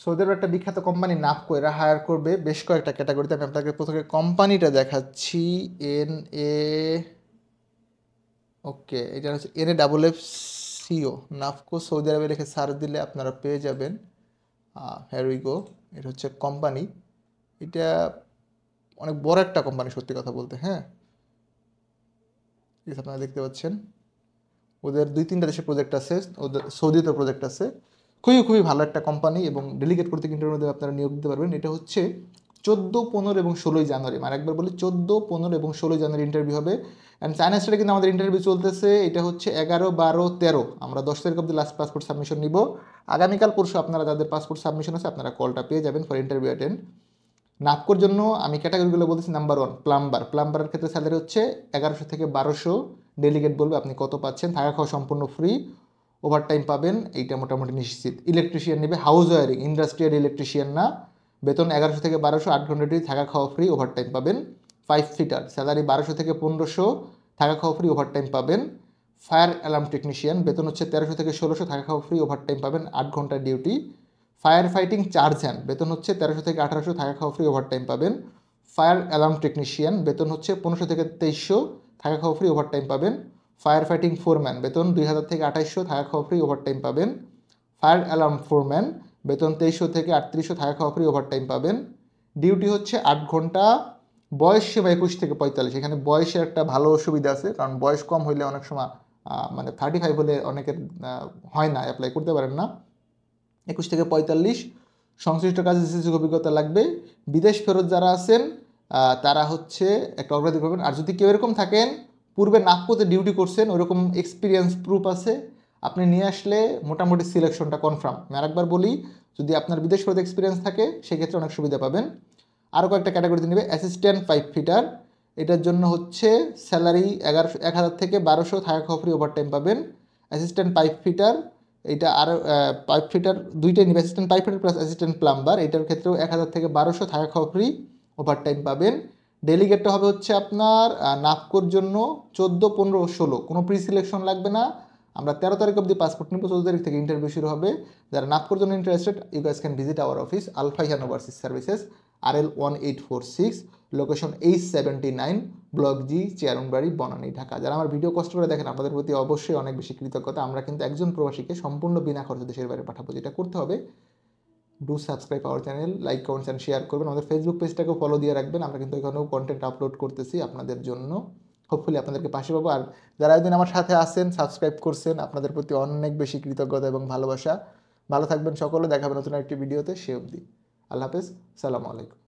Saudi আরবের একটা বিখ্যাত কোম্পানি নাফকো, এরা হায়ার করবে বেশ কয়েকটা ক্যাটাগরিতে। আমি আপনাকে প্রথমে কোম্পানিটা দেখাচ্ছি। এন এ ওকে, এটা হচ্ছে NAFFCO, নাফকো সৌদি আরবে রেখে সার্চ দিলে আপনারা পেয়ে যাবেন। হ্যার উই গো, এটা হচ্ছে কোম্পানি। এটা অনেক বড় একটা কোম্পানি সত্যি কথা বলতে, হ্যাঁ। ঠিক আছে, আপনারা দেখতে পাচ্ছেন ওদের 2-3টা দেশে প্রজেক্ট আছে, ওদের সৌদিতে প্রজেক্ট আছে। খুবই খুবই ভালো একটা কোম্পানি এবং ডেলিগেট করতে ইন্টারভিউর মধ্যে আপনারা নিয়োগ দিতে পারবেন। এটা হচ্ছে 14, 15 এবং 16 জানুয়ারি, মানে একবার বলি 14, 15 এবং 16 জানুয়ারি ইন্টারভিউ হবে। অ্যান্ড চায়না স্টেটে কিন্তু আমাদের ইন্টারভিউ চলতেছে। এটা হচ্ছে 11, 12, 13, আমরা 10 তারিখ অব্দি লাস্ট পাসপোর্ট সাবমিশন নিব। আগামীকাল পরশু আপনারা যাদের পাসপোর্ট সাবমিশন আছে আপনারা কলটা পেয়ে যাবেন ফর ইন্টারভিউ অ্যাটেন্ড। নাপকোর জন্য আমি ক্যাটাগরিগুলো বলতেছি। নাম্বার 1 প্লাম্বারের ক্ষেত্রে স্যালারি হচ্ছে 1100 থেকে 1200। ডেলিগেট বলবে আপনি কত পাচ্ছেন। থাকা খাওয়া সম্পূর্ণ ফ্রি, ওভারটাইম পাবেন, এইটা মোটামুটি নিশ্চিত। ইলেকট্রিশিয়ান নেবে, হাউস ওয়ারিং, ইন্ডাস্ট্রিয়াল ইলেকট্রিশিয়ান না। বেতন 1100 থেকে 1200, 8 ঘন্টা ডিউটি, থাকা খাওয়া ফ্রি, ওভারটাইম পাবেন। 5 ফিটার স্যালারি 1200 থেকে 1500, থাকা খাওয়া ফ্রি, ওভারটাইম পাবেন। ফায়ার অ্যালার্ম টেকনিশিয়ান বেতন হচ্ছে 1300 থেকে 1600, থাকা খাওয়া ফ্রি, ওভারটাইম পাবেন, 8 ঘন্টা duty. Fire fighting charge hand বেতন হচ্ছে 1300 থেকে 1800, থাকা খাওয়া ফ্রি, ওভারটাইম পাবেন। ফায়ার অ্যালার্ম টেকনিশিয়ান বেতন হচ্ছে 1500 থেকে 2300, থাকা খাওয়া ফ্রি, ওভারটাইম পাবেন। ফায়ার ফাইটিং ফোরম্যান বেতন 2000 থেকে 2800, থাকা খাওয়া ফ্রি, ওভারটাইম পাবেন। ফায়ার অ্যালার্ম ফোরম্যান বেতন 2300 থেকে 3800, থাকা খাওয়া ফ্রি, ওভারটাইম পাবেন। ডিউটি হচ্ছে 8 ঘন্টা। বয়স সীমা 21 থেকে 45। এখানে বয়সের একটা ভালো সুবিধা আছে, কারণ বয়স কম হইলে অনেক সময় মানে 35 হলে অনেকের হয় না, অ্যাপ্লাই করতে পারেন না। 21 থেকে 45, সংশ্লিষ্ট কাজে বিশেষ অভিজ্ঞতা লাগবে। বিদেশ ফেরত যারা আছেন তারা হচ্ছে একটা অগ্রাধিকার পাবেন। আর যদি কেউ এরকম থাকেন পূর্বে নাগপুরে ডিউটি করছেন, ওরকম এক্সপিরিয়েন্স প্রুফ আছে, আপনি নিয়ে আসলে মোটামুটি সিলেকশনটা কনফার্ম। আমি আরেকবার বলি, যদি আপনার বিদেশ ফেরত এক্সপিরিয়েন্স থাকে সেক্ষেত্রে অনেক সুবিধা পাবেন। আরও কয়েকটা ক্যাটাগরিতে নেবে। অ্যাসিস্ট্যান্ট 5 ফিটার, এটার জন্য হচ্ছে স্যালারি 1000 থেকে 1200, থাকা খাওয়া ফ্রি, ওভারটাইম পাবেন। অ্যাসিস্ট্যান্ট 5 ফিটার, এইটা আরও 5 ফিটার দুইটাই নিবে, assistant 5 fitter plus assistant plumber, এটার ক্ষেত্রেও 1000 থেকে 1200, থাকা খাওয়া ফ্রি, ওভারটাইম পাবেন। ডেলিগেটটা হবে হচ্ছে আপনার নাপকোর জন্য 14, 15, 16, কোনো প্রি সিলেকশন লাগবে না। আমরা 13 তারিখ অবধি পাসপোর্ট নিব, 14 তারিখ থেকে ইন্টারভিউ শুরু হবে। যারা নাপকোর জন্য interested, you guys can visit our office, alpha Ian overseas services, RL 1846, location H79, block G, Chairmanbari, Banani, Dhaka. যারা আমার ভিডিও কষ্ট করে দেখেন আপনাদের প্রতি অবশ্যই অনেক বেশি কৃতজ্ঞতা। আমরা কিন্তু একজন প্রবাসীকে সম্পূর্ণ বিনা খরচে দেশের বাইরে পাঠাবো। যেটা করতে হবে, do subscribe our channel, like, comments and share করবেন। আমাদের ফেসবুক পেজটাকেও ফলো দিয়ে রাখবেন, আমরা কিন্তু এখানেও কন্টেন্ট আপলোড করতেছি আপনাদের জন্য। হোপফুলি আপনাদেরকে পাশে পাবো। আর যারা একদিন আমার সাথে আসেন, সাবস্ক্রাইব করছেন, আপনাদের প্রতি অনেক বেশি কৃতজ্ঞতা এবং ভালোবাসা। ভালো থাকবেন সকলে, দেখাবেন নতুন একটি ভিডিওতে। সে অবধি আল্লাহ হাফেজ, সালামু আলাইকুম।